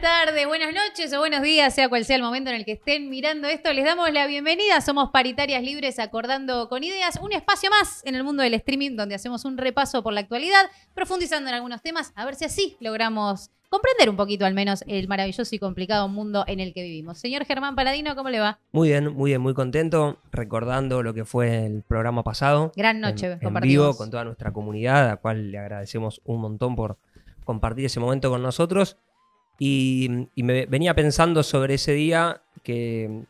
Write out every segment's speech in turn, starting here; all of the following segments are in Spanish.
tardes, buenas noches o buenos días, sea cual sea el momento en el que estén mirando esto. Les damos la bienvenida. Somos Paritarias Libres Acordando con Ideas, un espacio más en el mundo del streaming donde hacemos un repaso por la actualidad, profundizando en algunos temas, a ver si así logramos comprender un poquito al menos el maravilloso y complicado mundo en el que vivimos. Señor Germán Paladino, ¿cómo le va? Muy bien, muy contento, recordando lo que fue el programa pasado. Gran noche, en vivo con toda nuestra comunidad, a la cual le agradecemos un montón por compartir ese momento con nosotros. Y me venía pensando sobre ese día que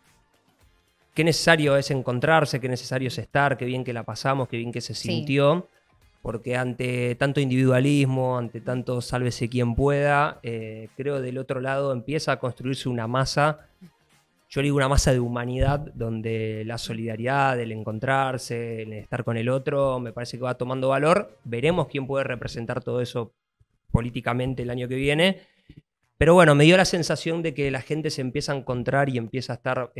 qué necesario es encontrarse, qué necesario es estar, qué bien que la pasamos, qué bien que se sintió. Porque ante tanto individualismo, ante tanto sálvese quien pueda, creo del otro lado empieza a construirse una masa, yo digo una masa de humanidad, donde la solidaridad, el encontrarse, el estar con el otro, me parece que va tomando valor. Veremos quién puede representar todo eso políticamente el año que viene. Pero bueno, me dio la sensación de que la gente se empieza a encontrar y empieza a estar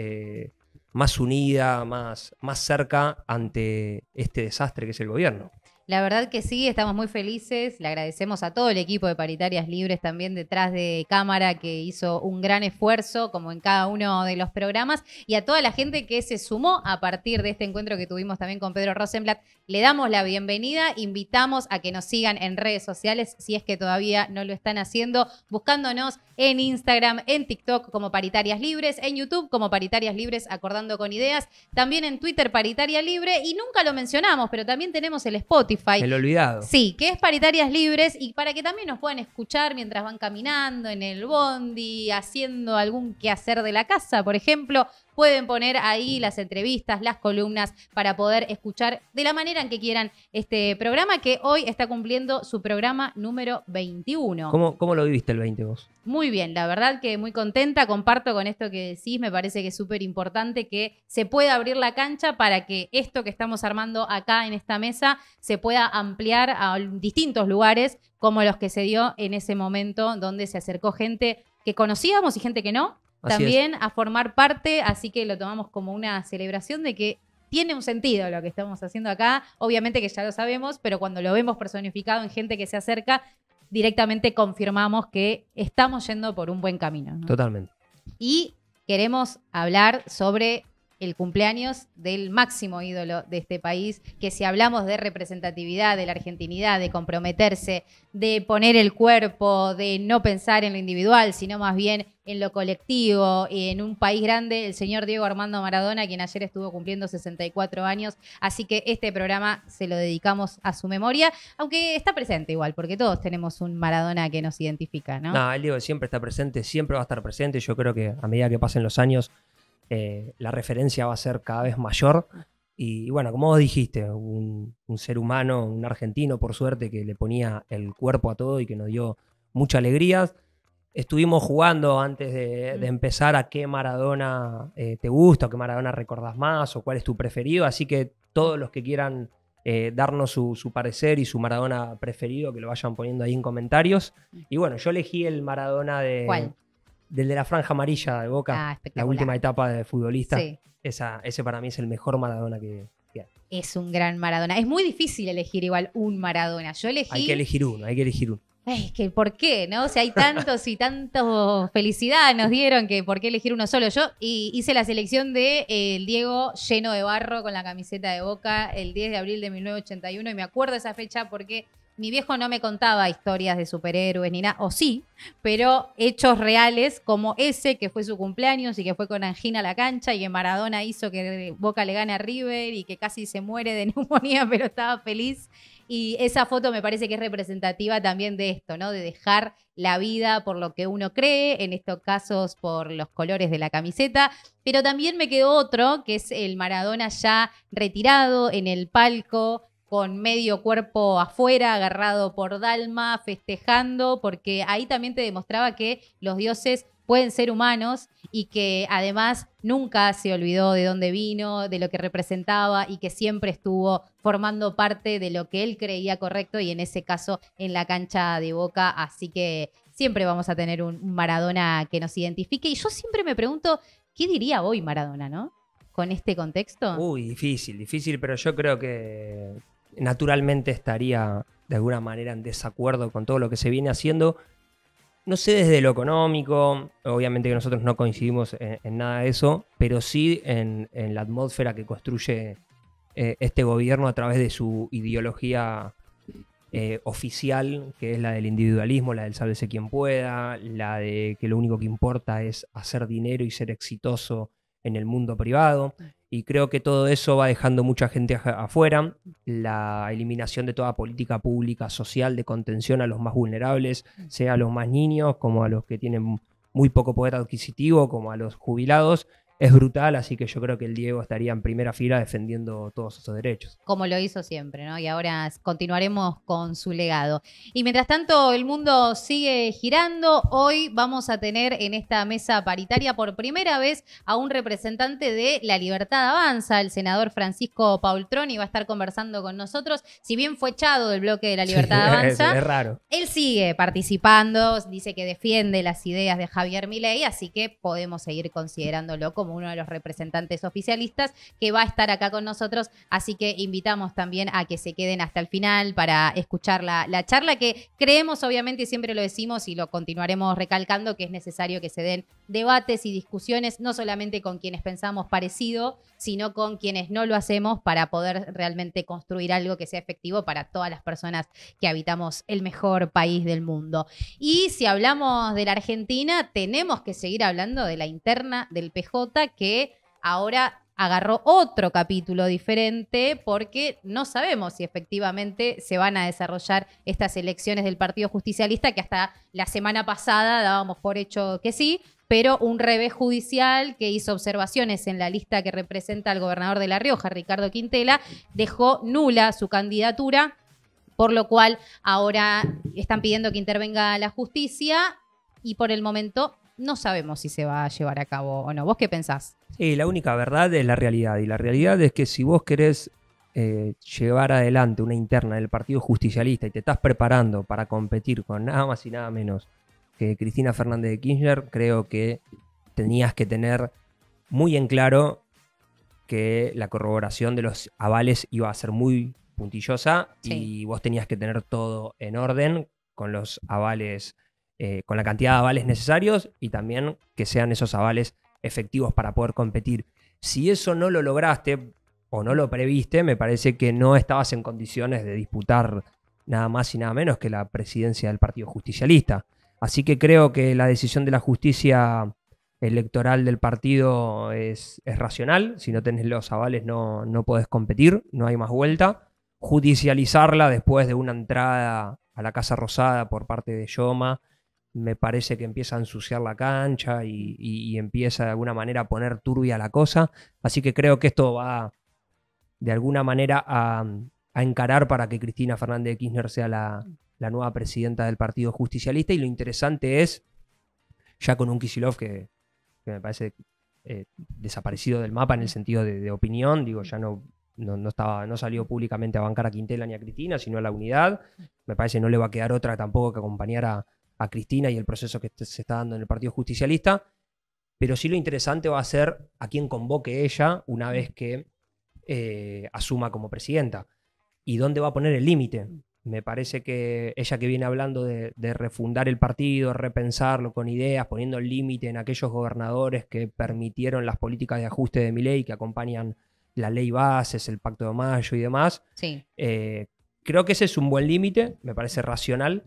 más unida, más cerca ante este desastre que es el gobierno. La verdad que sí, estamos muy felices. Le agradecemos a todo el equipo de Paritarias Libres también detrás de cámara que hizo un gran esfuerzo, como en cada uno de los programas, y a toda la gente que se sumó a partir de este encuentro que tuvimos también con Pedro Rosenblatt. Le damos la bienvenida, invitamos a que nos sigan en redes sociales si es que todavía no lo están haciendo, buscándonos en Instagram, en TikTok como Paritarias Libres, en YouTube como Paritarias Libres Acordando con Ideas, también en Twitter Paritaria Libre, y nunca lo mencionamos, pero también tenemos el Spotify. El olvidado. Sí, que es Paritarias Libres, y para que también nos puedan escuchar mientras van caminando en el bondi, haciendo algún quehacer de la casa, por ejemplo, pueden poner ahí las entrevistas, las columnas, para poder escuchar de la manera en que quieran este programa, que hoy está cumpliendo su programa número 21. ¿Cómo lo viviste el 20 vos? Muy bien, la verdad que muy contenta, comparto con esto que decís, me parece que es súper importante que se pueda abrir la cancha para que esto que estamos armando acá en esta mesa se pueda ampliar a distintos lugares, como los que se dio en ese momento donde se acercó gente que conocíamos y gente que no, también a formar parte, así que lo tomamos como una celebración de que tiene un sentido lo que estamos haciendo acá, obviamente que ya lo sabemos, pero cuando lo vemos personificado en gente que se acerca, directamente confirmamos que estamos yendo por un buen camino, ¿no? Totalmente. Y queremos hablar sobre el cumpleaños del máximo ídolo de este país, que si hablamos de representatividad, de la argentinidad, de comprometerse, de poner el cuerpo, de no pensar en lo individual, sino más bien en lo colectivo, en un país grande, el señor Diego Armando Maradona, quien ayer estuvo cumpliendo 64 años, así que este programa se lo dedicamos a su memoria, aunque está presente igual, porque todos tenemos un Maradona que nos identifica, ¿no? No, el Diego siempre está presente, siempre va a estar presente. Yo creo que a medida que pasen los años, la referencia va a ser cada vez mayor. Y bueno, como vos dijiste, un ser humano, un argentino, por suerte, que le ponía el cuerpo a todo y que nos dio mucha alegría. Estuvimos jugando antes de empezar a qué Maradona te gusta, o qué Maradona recordás más, o cuál es tu preferido. Así que todos los que quieran darnos su parecer y su Maradona preferido, que lo vayan poniendo ahí en comentarios. Y bueno, yo elegí el Maradona de... ¿Cuál? Del de la franja amarilla de Boca, la última etapa de futbolista. Sí. Ese para mí es el mejor Maradona que hay. Es un gran Maradona. Es muy difícil elegir igual un Maradona. Yo elegí... Hay que elegir uno. Es que ¿por qué? ¿No? O sea, hay tantos y tantos felicidad nos dieron que ¿por qué elegir uno solo? Yo hice la selección de el Diego lleno de barro con la camiseta de Boca el 10 de abril de 1981, y me acuerdo de esa fecha porque mi viejo no me contaba historias de superhéroes ni nada, o sí, pero hechos reales como ese que fue su cumpleaños y que fue con angina a la cancha y que Maradona hizo que Boca le gane a River y que casi se muere de neumonía pero estaba feliz. Y esa foto me parece que es representativa también de esto, ¿no? De dejar la vida por lo que uno cree, en estos casos por los colores de la camiseta. Pero también me quedó otro, que es el Maradona ya retirado en el palco, con medio cuerpo afuera, agarrado por Dalma, festejando, porque ahí también te demostraba que los dioses pueden ser humanos y que además nunca se olvidó de dónde vino, de lo que representaba y que siempre estuvo formando parte de lo que él creía correcto y en ese caso en la cancha de Boca. Así que siempre vamos a tener un Maradona que nos identifique. Y yo siempre me pregunto, ¿qué diría hoy Maradona, no? Con este contexto. Uy, difícil, pero yo creo que naturalmente estaría de alguna manera en desacuerdo con todo lo que se viene haciendo. No sé desde lo económico, obviamente que nosotros no coincidimos en nada de eso, pero sí en la atmósfera que construye este gobierno a través de su ideología oficial, que es la del individualismo, la del sálvese quien pueda, la de que lo único que importa es hacer dinero y ser exitoso en el mundo privado. Y creo que todo eso va dejando mucha gente afuera. La eliminación de toda política pública social de contención a los más vulnerables, sea a los más niños como a los que tienen muy poco poder adquisitivo, como a los jubilados, es brutal, así que yo creo que el Diego estaría en primera fila defendiendo todos esos derechos. Como lo hizo siempre, ¿no? Y ahora continuaremos con su legado. Y mientras tanto, el mundo sigue girando. Hoy vamos a tener en esta mesa paritaria por primera vez a un representante de La Libertad Avanza, el senador Francisco Paultroni, va a estar conversando con nosotros. Si bien fue echado del bloque de La Libertad Avanza, es raro. Él sigue participando, dice que defiende las ideas de Javier Milei, así que podemos seguir considerándolo como uno de los representantes oficialistas que va a estar acá con nosotros, así que invitamos también a que se queden hasta el final para escuchar la charla, que creemos, obviamente, y siempre lo decimos y lo continuaremos recalcando, que es necesario que se den debates y discusiones, no solamente con quienes pensamos parecido, sino con quienes no lo hacemos, para poder realmente construir algo que sea efectivo para todas las personas que habitamos el mejor país del mundo. Y si hablamos de la Argentina, tenemos que seguir hablando de la interna del PJ, que ahora agarró otro capítulo diferente, porque no sabemos si efectivamente se van a desarrollar estas elecciones del Partido Justicialista, que hasta la semana pasada dábamos por hecho que sí, pero un revés judicial que hizo observaciones en la lista que representa al gobernador de La Rioja, Ricardo Quintela, dejó nula su candidatura, por lo cual ahora están pidiendo que intervenga la justicia y por el momento no sabemos si se va a llevar a cabo o no. ¿Vos qué pensás? Sí, la única verdad es la realidad. Y la realidad es que si vos querés llevar adelante una interna del Partido Justicialista y te estás preparando para competir con nada más y nada menos que Cristina Fernández de Kirchner, creo que tenías que tener muy en claro que la corroboración de los avales iba a ser muy puntillosa, sí, y vos tenías que tener todo en orden con los avales, con la cantidad de avales necesarios y también que sean esos avales efectivos para poder competir. Si eso no lo lograste o no lo previste, me parece que no estabas en condiciones de disputar nada más y nada menos que la presidencia del Partido Justicialista. Así que creo que la decisión de la justicia electoral del partido es racional. Si no tenés los avales no podés competir, no hay más vuelta. Judicializarla después de una entrada a la Casa Rosada por parte de Yoma, me parece que empieza a ensuciar la cancha y empieza de alguna manera a poner turbia la cosa. Así que creo que esto va de alguna manera a encarar para que Cristina Fernández de Kirchner sea la nueva presidenta del Partido Justicialista. Y lo interesante es, ya con un Kicillof que me parece desaparecido del mapa en el sentido de opinión, digo, ya no salió públicamente a bancar a Quintela ni a Cristina, sino a la unidad. Me parece que no le va a quedar otra tampoco que acompañar a Cristina y el proceso que se está dando en el Partido Justicialista. Pero sí lo interesante va a ser a quién convoque ella una vez que asuma como presidenta. ¿Y dónde va a poner el límite? Me parece que ella, que viene hablando de refundar el partido, repensarlo con ideas, poniendo el límite en aquellos gobernadores que permitieron las políticas de ajuste de Milei, que acompañan la ley bases, el Pacto de Mayo y demás. Sí. Creo que ese es un buen límite, me parece racional.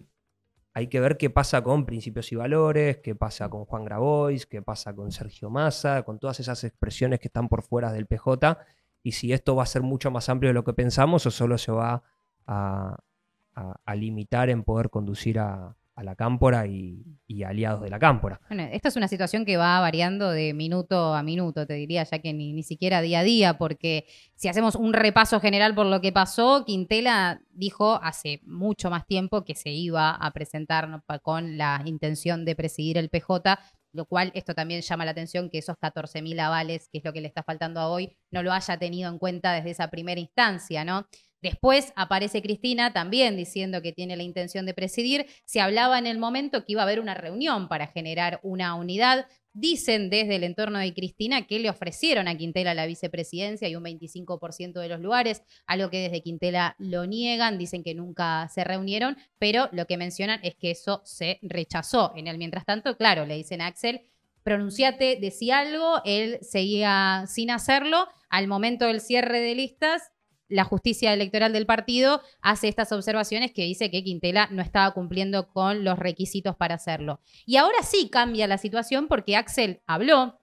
Hay que ver qué pasa con Principios y Valores, qué pasa con Juan Grabois, qué pasa con Sergio Massa, con todas esas expresiones que están por fuera del PJ, y si esto va a ser mucho más amplio de lo que pensamos o solo se va a limitar en poder conducir a la Cámpora y aliados de la Cámpora. Bueno, esta es una situación que va variando de minuto a minuto, te diría, ya que ni siquiera día a día, porque si hacemos un repaso general por lo que pasó, Quintela dijo hace mucho más tiempo que se iba a presentar con la intención de presidir el PJ, lo cual esto también llama la atención, que esos 14.000 avales, que es lo que le está faltando a hoy, no lo haya tenido en cuenta desde esa primera instancia, ¿no? Después aparece Cristina también diciendo que tiene la intención de presidir. Se hablaba en el momento que iba a haber una reunión para generar una unidad. Dicen desde el entorno de Cristina que le ofrecieron a Quintela la vicepresidencia y un 25% de los lugares, algo que desde Quintela lo niegan, dicen que nunca se reunieron, pero lo que mencionan es que eso se rechazó. En el mientras tanto, claro, le dicen a Axel, pronunciate, decía algo, él seguía sin hacerlo. Al momento del cierre de listas, la justicia electoral del partido hace estas observaciones que dice que Quintela no estaba cumpliendo con los requisitos para hacerlo. Y ahora sí cambia la situación porque Axel habló,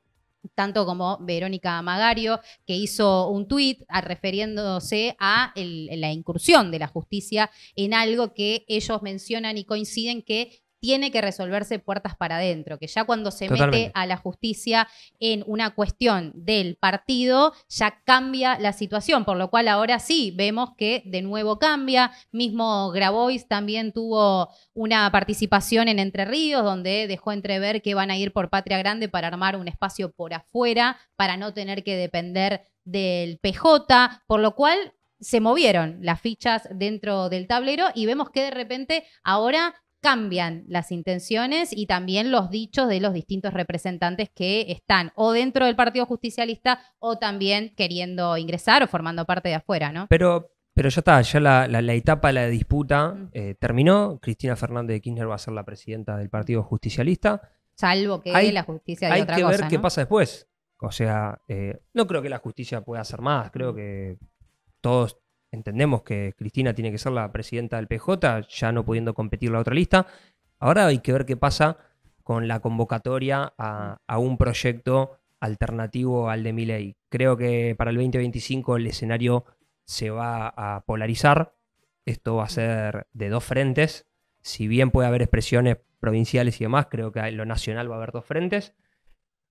tanto como Verónica Magario, que hizo un tuit refiriéndose a la incursión de la justicia en algo que ellos mencionan y coinciden que tiene que resolverse puertas para adentro, que ya cuando se mete a la justicia en una cuestión del partido, ya cambia la situación, por lo cual ahora sí vemos que de nuevo cambia. Mismo Grabois también tuvo una participación en Entre Ríos, donde dejó entrever que van a ir por Patria Grande para armar un espacio por afuera, para no tener que depender del PJ, por lo cual se movieron las fichas dentro del tablero y vemos que de repente ahora cambian las intenciones y también los dichos de los distintos representantes que están o dentro del Partido Justicialista o también queriendo ingresar o formando parte de afuera, ¿no? Pero ya está, ya la etapa de la disputa terminó. Cristina Fernández de Kirchner va a ser la presidenta del Partido Justicialista. Salvo que la justicia de otra cosa, hay que ver qué ¿no? pasa después. O sea, no creo que la justicia pueda hacer más. Creo que todos entendemos que Cristina tiene que ser la presidenta del PJ, ya no pudiendo competir la otra lista. Ahora hay que ver qué pasa con la convocatoria a un proyecto alternativo al de Milei. Creo que para el 2025 el escenario se va a polarizar. Esto va a ser de dos frentes. Si bien puede haber expresiones provinciales y demás, creo que en lo nacional va a haber dos frentes.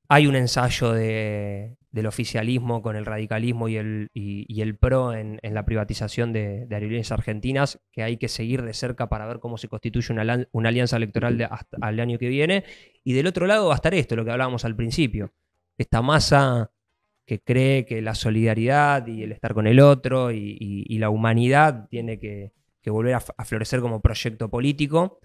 Hay un ensayo del oficialismo con el radicalismo y el PRO en la privatización de Aerolíneas Argentinas, que hay que seguir de cerca para ver cómo se constituye una alianza electoral hasta el año que viene. Y del otro lado va a estar esto, lo que hablábamos al principio. Esta masa que cree que la solidaridad y el estar con el otro y la humanidad tiene que volver a florecer como proyecto político.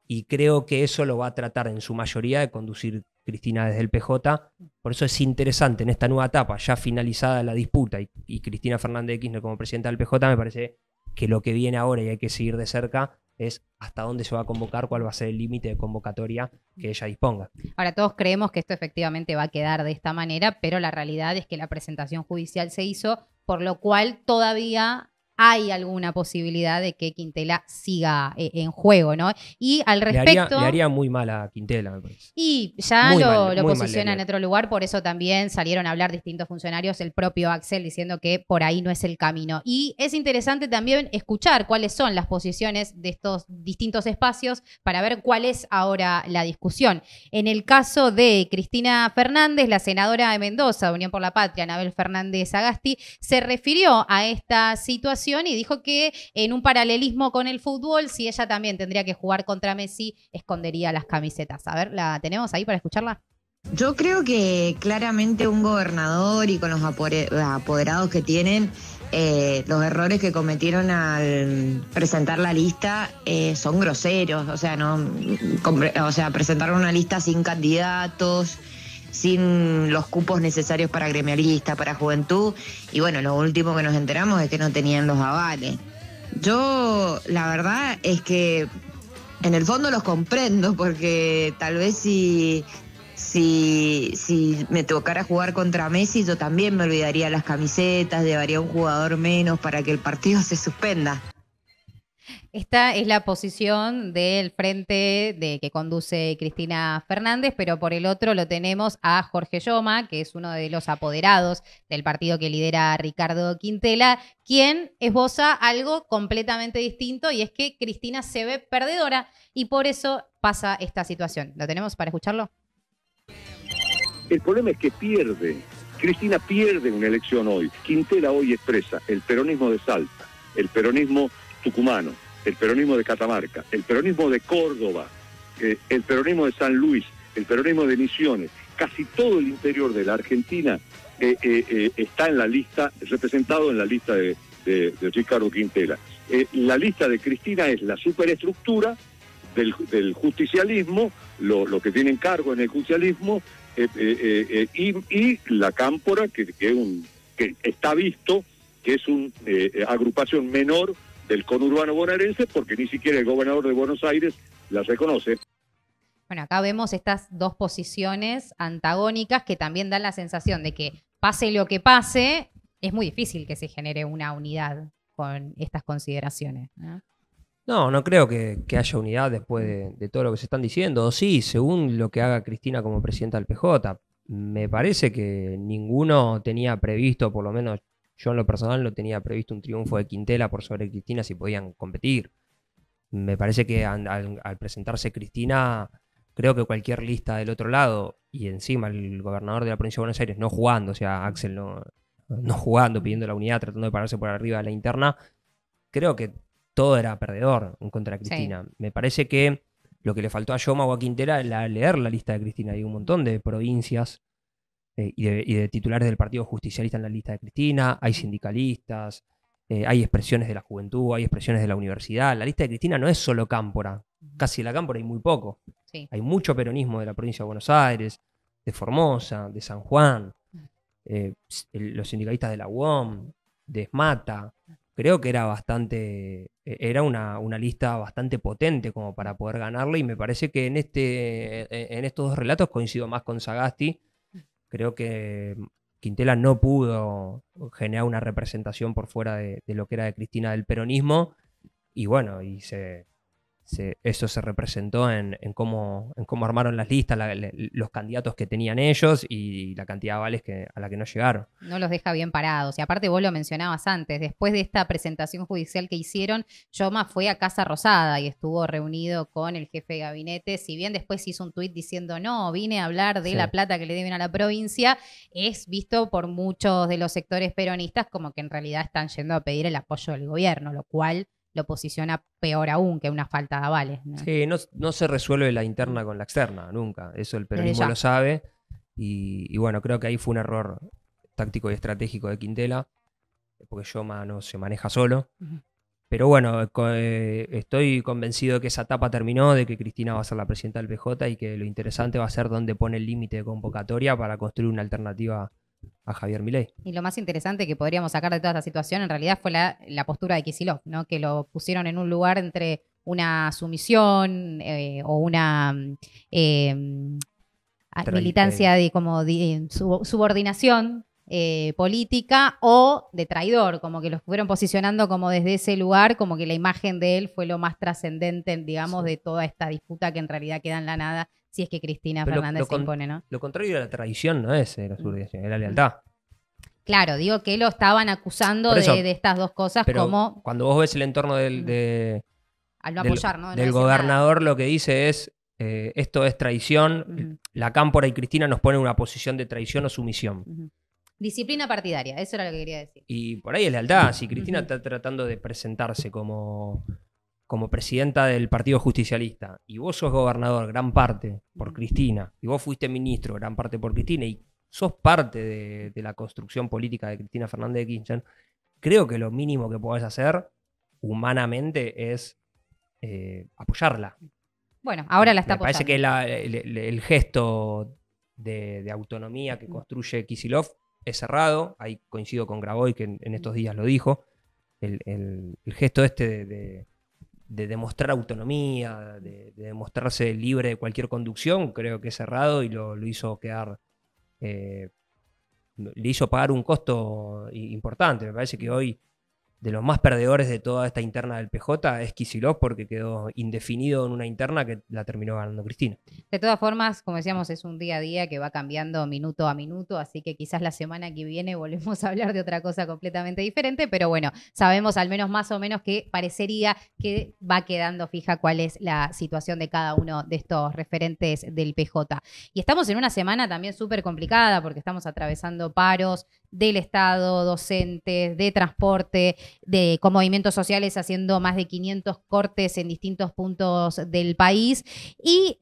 Y creo que eso lo va a tratar en su mayoría de conducir Cristina desde el PJ. Por eso es interesante en esta nueva etapa, ya finalizada la disputa y Cristina Fernández de Kirchner como presidenta del PJ, me parece que lo que viene ahora y hay que seguir de cerca es hasta dónde se va a convocar, cuál va a ser el límite de convocatoria que ella disponga. Ahora, todos creemos que esto efectivamente va a quedar de esta manera, pero la realidad es que la presentación judicial se hizo, por lo cual todavía hay alguna posibilidad de que Quintela siga en juego, ¿no? Y al respecto... Le haría muy mal a Quintela, me parece. Y ya lo posiciona en otro lugar, por eso también salieron a hablar distintos funcionarios, el propio Axel diciendo que por ahí no es el camino. Y es interesante también escuchar cuáles son las posiciones de estos distintos espacios para ver cuál es ahora la discusión. En el caso de Cristina Fernández, la senadora de Mendoza, Unión por la Patria, Anabel Fernández Agasti, se refirió a esta situación y dijo que en un paralelismo con el fútbol, si ella también tendría que jugar contra Messi, escondería las camisetas. A ver, ¿la tenemos ahí para escucharla? Yo creo que claramente un gobernador y con los apoderados que tienen, los errores que cometieron al presentar la lista son groseros. O sea, presentaron una lista sin candidatos, sin los cupos necesarios para gremialista, para juventud, y bueno, lo último que nos enteramos es que no tenían los avales. Yo, la verdad es que en el fondo los comprendo, porque tal vez si me tocara jugar contra Messi, yo también me olvidaría las camisetas, llevaría un jugador menos para que el partido se suspenda. Esta es la posición del frente que conduce Cristina Fernández, pero por el otro lo tenemos a Jorge Yoma, que es uno de los apoderados del partido que lidera Ricardo Quintela, quien esboza algo completamente distinto, y es que Cristina se ve perdedora y por eso pasa esta situación. ¿Lo tenemos para escucharlo? El problema es que pierde. Cristina pierde una elección hoy. Quintela hoy expresa el peronismo de Salta, el peronismo tucumano, el peronismo de Catamarca, el peronismo de Córdoba, el peronismo de San Luis, el peronismo de Misiones. Casi todo el interior de la Argentina está en la lista, representado en la lista de Ricardo Quintela. La lista de Cristina es la superestructura del justicialismo, lo que tiene en cargo en el justicialismo, y la Cámpora, que está visto que es una agrupación menor del conurbano bonaerense, porque ni siquiera el gobernador de Buenos Aires la reconoce. Bueno, acá vemos estas dos posiciones antagónicas que también dan la sensación de que pase lo que pase, es muy difícil que se genere una unidad con estas consideraciones, ¿no? No creo que haya unidad después de todo lo que se están diciendo. O sí, según lo que haga Cristina como presidenta del PJ. Me parece que ninguno tenía previsto, por lo menos yo en lo personal no tenía previsto un triunfo de Quintela por sobre Cristina si podían competir. Me parece que al presentarse Cristina, creo que cualquier lista del otro lado, y encima el gobernador de la provincia de Buenos Aires no jugando, o sea, Axel no jugando, pidiendo la unidad, tratando de pararse por arriba de la interna, creo que todo era perdedor en contra de Cristina. Sí. Me parece que lo que le faltó a Yoma o a Quintela era leer la lista de Cristina. Hay un montón de provincias y de titulares del Partido Justicialista en la lista de Cristina, hay sindicalistas, hay expresiones de la juventud, hay expresiones de la universidad. La lista de Cristina no es solo Cámpora, casi de la Cámpora hay muy poco. Sí. Hay mucho peronismo de la provincia de Buenos Aires, de Formosa, de San Juan, los sindicalistas de la UOM, de Esmata. Creo que era una lista bastante potente como para poder ganarle, y me parece que en estos dos relatos coincido más con Sagasti. Creo que Quintela no pudo generar una representación por fuera de lo que era de Cristina del peronismo, y bueno, eso se representó en cómo armaron las listas, los candidatos que tenían ellos y la cantidad de avales a la que no llegaron. No los deja bien parados. Y aparte vos lo mencionabas antes, después de esta presentación judicial que hicieron, Yoma fue a Casa Rosada y estuvo reunido con el jefe de gabinete. Si bien después hizo un tuit diciendo no, vine a hablar de la plata que le deben a la provincia, es visto por muchos de los sectores peronistas como que en realidad están yendo a pedir el apoyo del gobierno, lo cual lo posiciona peor aún que una falta de avales, ¿no? Sí, no se resuelve la interna con la externa, nunca. Eso el peronismo lo sabe. Y bueno, creo que ahí fue un error táctico y estratégico de Quintela, porque Yoma no se maneja solo. Pero bueno, estoy convencido de que esa etapa terminó, de que Cristina va a ser la presidenta del PJ y que lo interesante va a ser dónde pone el límite de convocatoria para construir una alternativa a Javier Milei. Y lo más interesante que podríamos sacar de toda esta situación en realidad fue la postura de Kicillof, ¿no? Que lo pusieron en un lugar entre una sumisión o una militancia de subordinación política, o de traidor, como que los fueron posicionando como desde ese lugar, como que la imagen de él fue lo más trascendente, digamos, de toda esta disputa que en realidad queda en la nada si es que Cristina Fernández se impone, ¿no? Lo contrario de la traición no es la subordinación, es la lealtad. Claro, digo que lo estaban acusando de estas dos cosas, pero como... cuando vos ves el entorno al no apoyar, ¿no? Del gobernador, lo que dice es esto es traición, la Cámpora y Cristina nos ponen en una posición de traición o sumisión. Disciplina partidaria, eso era lo que quería decir. Y por ahí es lealtad. Si Cristina está tratando de presentarse como presidenta del Partido Justicialista y vos sos gobernador gran parte por Cristina, y vos fuiste ministro gran parte por Cristina, y sos parte de la construcción política de Cristina Fernández de Kirchner, creo que lo mínimo que podés hacer humanamente es apoyarla. Bueno, ahora la está apoyando. Me parece que el gesto de autonomía que construye Kicillof es cerrado. Ahí coincido con Graboy, que en estos días lo dijo. El gesto de demostrar autonomía, de demostrarse libre de cualquier conducción, creo que es cerrado, y lo hizo quedar... le hizo pagar un costo importante. Me parece que hoy de los más perdedores de toda esta interna del PJ es Kicillof, porque quedó indefinido en una interna que la terminó ganando Cristina. De todas formas, como decíamos, es un día a día que va cambiando minuto a minuto, así que quizás la semana que viene volvemos a hablar de otra cosa completamente diferente, pero bueno, sabemos al menos más o menos que parecería que va quedando fija cuál es la situación de cada uno de estos referentes del PJ. Y estamos en una semana también súper complicada porque estamos atravesando paros del Estado, docentes, de transporte, con movimientos sociales haciendo más de 500 cortes en distintos puntos del país y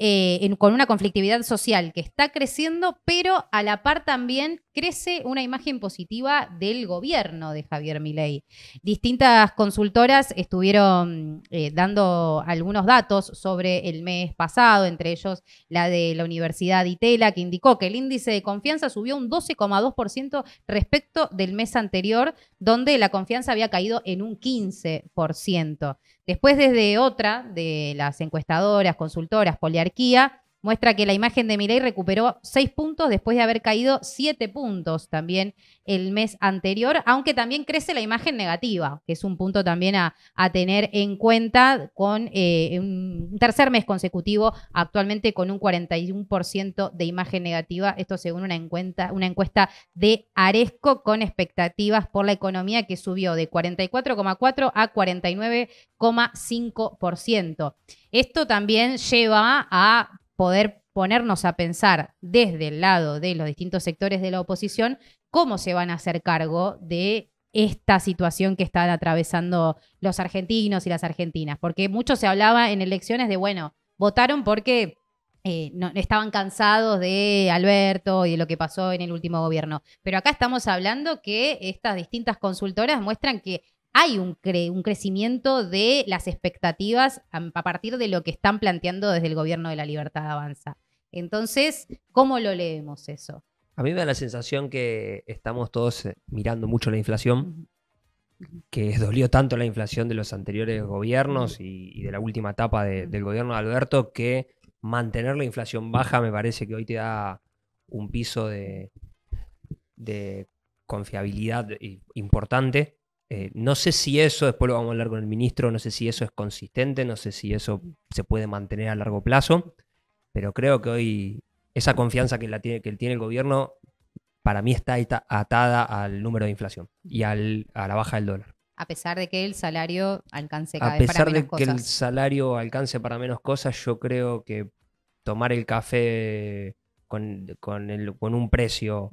con una conflictividad social que está creciendo, pero a la par también crece una imagen positiva del gobierno de Javier Milei. Distintas consultoras estuvieron dando algunos datos sobre el mes pasado, entre ellos la de la Universidad Itela, que indicó que el índice de confianza subió un 12,2% respecto del mes anterior, donde la confianza había caído en un 15%. Después, desde otra de las encuestadoras, consultoras, Poliarquía, muestra que la imagen de Milei recuperó 6 puntos después de haber caído 7 puntos también el mes anterior, aunque también crece la imagen negativa, que es un punto también a tener en cuenta, con un tercer mes consecutivo actualmente con un 41% de imagen negativa, esto según una encuesta de Aresco, con expectativas por la economía que subió de 44,4% a 49,5%. Esto también lleva a poder ponernos a pensar desde el lado de los distintos sectores de la oposición cómo se van a hacer cargo de esta situación que están atravesando los argentinos y las argentinas. Porque mucho se hablaba en elecciones de, bueno, votaron porque no, estaban cansados de Alberto y de lo que pasó en el último gobierno. Pero acá estamos hablando que estas distintas consultoras muestran que hay un crecimiento de las expectativas a partir de lo que están planteando desde el gobierno de La Libertad Avanza. Entonces, ¿cómo lo leemos eso? A mí me da la sensación que estamos todos mirando mucho la inflación, que dolió tanto la inflación de los anteriores gobiernos y de la última etapa del gobierno de Alberto, que mantener la inflación baja me parece que hoy te da un piso de confiabilidad importante. No sé si eso, después lo vamos a hablar con el ministro, no sé si eso es consistente, no sé si eso se puede mantener a largo plazo, pero creo que hoy esa confianza que tiene el gobierno, para mí está atada al número de inflación y a la baja del dólar. A pesar de que el salario alcance cada vez para menos cosas. A pesar de que el salario alcance para menos cosas, yo creo que tomar el café con un precio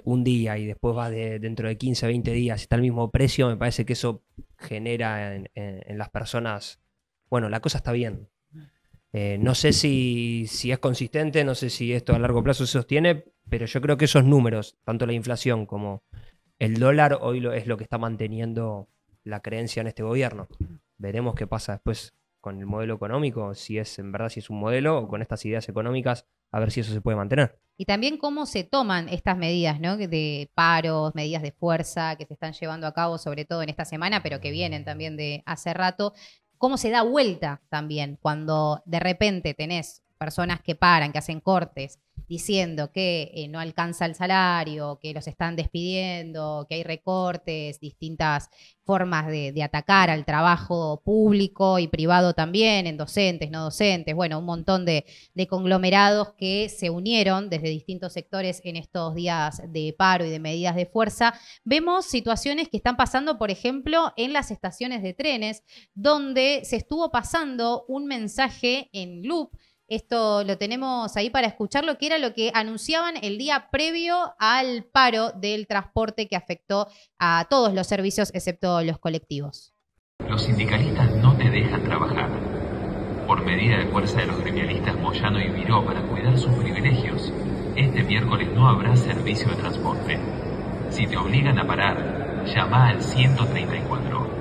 un día y después va dentro de 15, 20 días está al mismo precio, me parece que eso genera en las personas, bueno, la cosa está bien. No sé si es consistente, no sé si esto a largo plazo se sostiene, pero yo creo que esos números, tanto la inflación como el dólar, hoy es lo que está manteniendo la creencia en este gobierno. Veremos qué pasa después con el modelo económico, si es en verdad si es un modelo o con estas ideas económicas, a ver si eso se puede mantener. Y también cómo se toman estas medidas, ¿no? De paros, medidas de fuerza que se están llevando a cabo, sobre todo en esta semana, pero que vienen también de hace rato. Cómo se da vuelta también cuando de repente tenés personas que paran, que hacen cortes, diciendo que no alcanza el salario, que los están despidiendo, que hay recortes, distintas formas de atacar al trabajo público y privado también, en docentes, no docentes, bueno, un montón de conglomerados que se unieron desde distintos sectores en estos días de paro y de medidas de fuerza. Vemos situaciones que están pasando, por ejemplo, en las estaciones de trenes, donde se estuvo pasando un mensaje en loop. Esto lo tenemos ahí para escucharlo, que era lo que anunciaban el día previo al paro del transporte que afectó a todos los servicios excepto los colectivos. Los sindicalistas no te dejan trabajar. Por medida de fuerza de los gremialistas Moyano y Viró para cuidar sus privilegios, este miércoles no habrá servicio de transporte. Si te obligan a parar, llama al 134.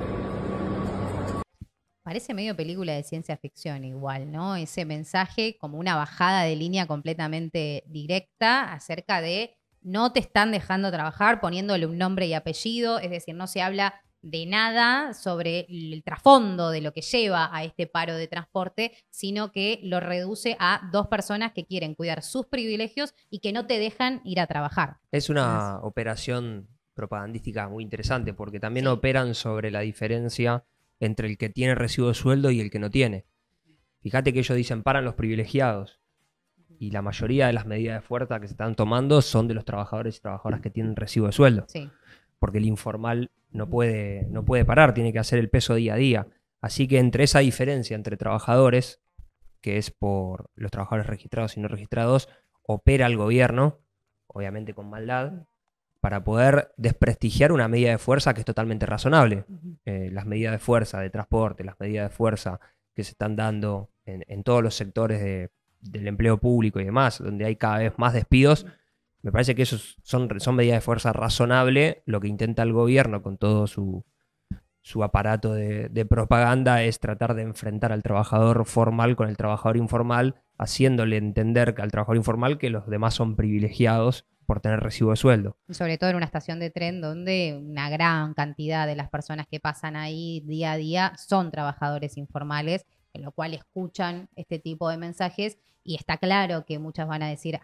Parece medio película de ciencia ficción igual, ¿no? Ese mensaje como una bajada de línea completamente directa acerca de no te están dejando trabajar, poniéndole un nombre y apellido, es decir, no se habla de nada sobre el trasfondo de lo que lleva a este paro de transporte, sino que lo reduce a dos personas que quieren cuidar sus privilegios y que no te dejan ir a trabajar. Es una operación propagandística muy interesante porque también operan sobre la diferencia entre el que tiene recibo de sueldo y el que no tiene. Fíjate que ellos dicen paran los privilegiados y la mayoría de las medidas de fuerza que se están tomando son de los trabajadores y trabajadoras que tienen recibo de sueldo. Sí. Porque el informal no puede parar, tiene que hacer el peso día a día. Así que entre esa diferencia entre trabajadores, que es por los trabajadores registrados y no registrados, opera el gobierno, obviamente con maldad, para poder desprestigiar una medida de fuerza que es totalmente razonable. Las medidas de fuerza de transporte, las medidas de fuerza que se están dando en todos los sectores del empleo público y demás, donde hay cada vez más despidos, me parece que esos son medidas de fuerza razonable. Lo que intenta el gobierno con todo su aparato de propaganda es tratar de enfrentar al trabajador formal con el trabajador informal, haciéndole entender al trabajador informal que los demás son privilegiados por tener recibo de sueldo. Y sobre todo en una estación de tren donde una gran cantidad de las personas que pasan ahí día a día son trabajadores informales, en lo cual escuchan este tipo de mensajes y está claro que muchas van a decir,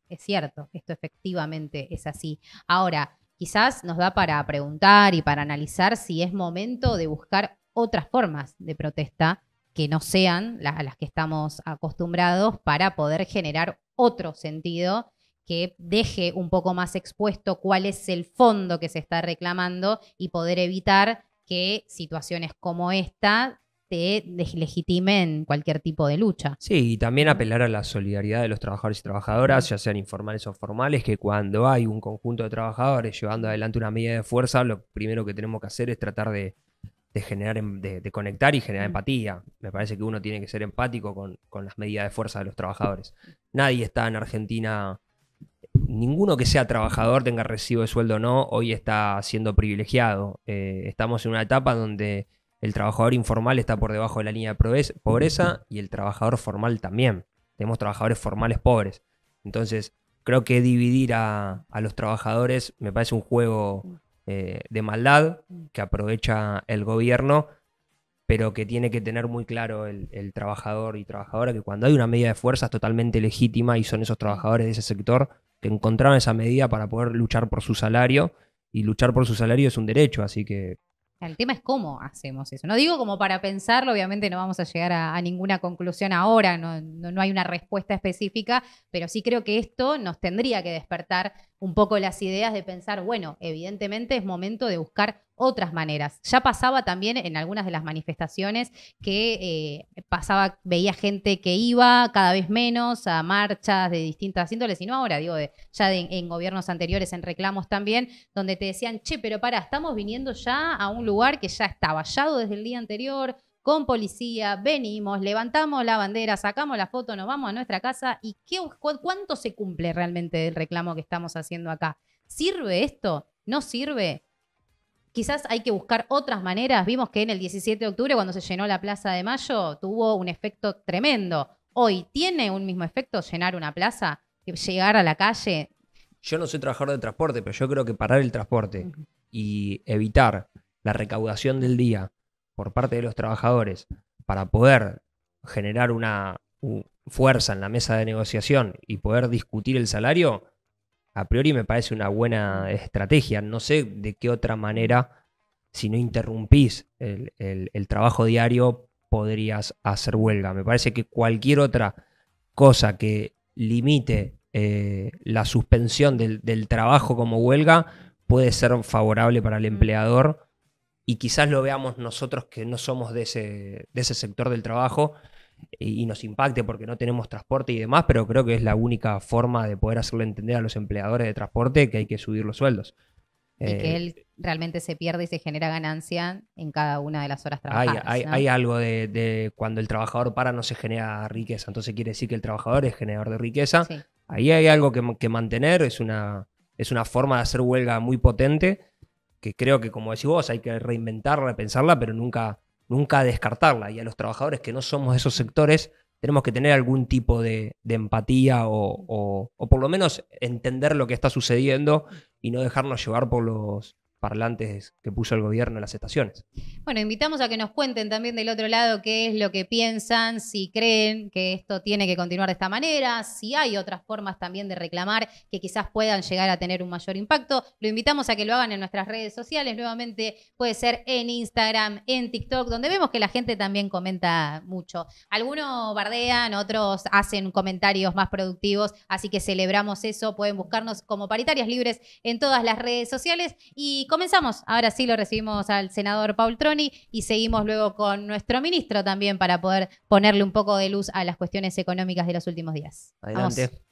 es cierto, esto efectivamente es así. Ahora, quizás nos da para preguntar y para analizar si es momento de buscar otras formas de protesta que no sean las que estamos acostumbrados para poder generar otro sentido que deje un poco más expuesto cuál es el fondo que se está reclamando y poder evitar que situaciones como esta te deslegitimen cualquier tipo de lucha. Sí, y también apelar a la solidaridad de los trabajadores y trabajadoras, ya sean informales o formales, que cuando hay un conjunto de trabajadores llevando adelante una medida de fuerza, lo primero que tenemos que hacer es tratar de generar, de conectar y generar empatía. Me parece que uno tiene que ser empático con las medidas de fuerza de los trabajadores. Nadie está en Argentina, ninguno que sea trabajador, tenga recibo de sueldo o no, hoy está siendo privilegiado. Estamos en una etapa donde el trabajador informal está por debajo de la línea de pobreza y el trabajador formal también. Tenemos trabajadores formales pobres. Entonces, creo que dividir a los trabajadores me parece un juego de maldad que aprovecha el gobierno, pero que tiene que tener muy claro el trabajador y trabajadora que cuando hay una medida de fuerza es totalmente legítima y son esos trabajadores de ese sector que encontraron esa medida para poder luchar por su salario, y luchar por su salario es un derecho, así que el tema es cómo hacemos eso. No digo como para pensarlo, obviamente no vamos a llegar a ninguna conclusión ahora, no hay una respuesta específica, pero sí creo que esto nos tendría que despertar un poco las ideas de pensar, bueno, evidentemente es momento de buscar otras maneras. Ya pasaba también en algunas de las manifestaciones que veía gente que iba cada vez menos a marchas de distintas índoles, y no ahora, digo, en gobiernos anteriores, en reclamos también, donde te decían, che, pero pará, estamos viniendo ya a un lugar que ya está vallado desde el día anterior, con policía, venimos, levantamos la bandera, sacamos la foto, nos vamos a nuestra casa. ¿Y cuánto se cumple realmente del reclamo que estamos haciendo acá? ¿Sirve esto? ¿No sirve? Quizás hay que buscar otras maneras. Vimos que en el 17 de octubre, cuando se llenó la Plaza de Mayo, tuvo un efecto tremendo. Hoy, ¿tiene un mismo efecto llenar una plaza? ¿Llegar a la calle? Yo no soy trabajador de transporte, pero yo creo que parar el transporte y evitar la recaudación del día por parte de los trabajadores para poder generar una fuerza en la mesa de negociación y poder discutir el salario, a priori me parece una buena estrategia. No sé de qué otra manera, si no interrumpís el trabajo diario, podrías hacer huelga. Me parece que cualquier otra cosa que limite la suspensión del trabajo como huelga puede ser favorable para el empleador, y quizás lo veamos nosotros que no somos de ese sector del trabajo y nos impacte porque no tenemos transporte y demás, pero creo que es la única forma de poder hacerle entender a los empleadores de transporte que hay que subir los sueldos. Y que él realmente se pierde y se genera ganancia en cada una de las horas trabajadas. Hay algo de cuando el trabajador para no se genera riqueza, entonces quiere decir que el trabajador es generador de riqueza. Sí. Ahí hay algo que mantener, es una forma de hacer huelga muy potente, que creo que, como decís vos, hay que reinventarla, repensarla, pero nunca descartarla. Y a los trabajadores que no somos de esos sectores tenemos que tener algún tipo de empatía o por lo menos entender lo que está sucediendo y no dejarnos llevar por los parlantes que puso el gobierno en las estaciones. Bueno, invitamos a que nos cuenten también del otro lado qué es lo que piensan, si creen que esto tiene que continuar de esta manera, si hay otras formas también de reclamar que quizás puedan llegar a tener un mayor impacto. Lo invitamos a que lo hagan en nuestras redes sociales, nuevamente puede ser en Instagram, en TikTok, donde vemos que la gente también comenta mucho. Algunos bardean, otros hacen comentarios más productivos, así que celebramos eso. Pueden buscarnos como Paritarias Libres en todas las redes sociales y comenzamos. Ahora sí lo recibimos al senador Paul Troni y seguimos luego con nuestro ministro también para poder ponerle un poco de luz a las cuestiones económicas de los últimos días. Adelante. Vamos.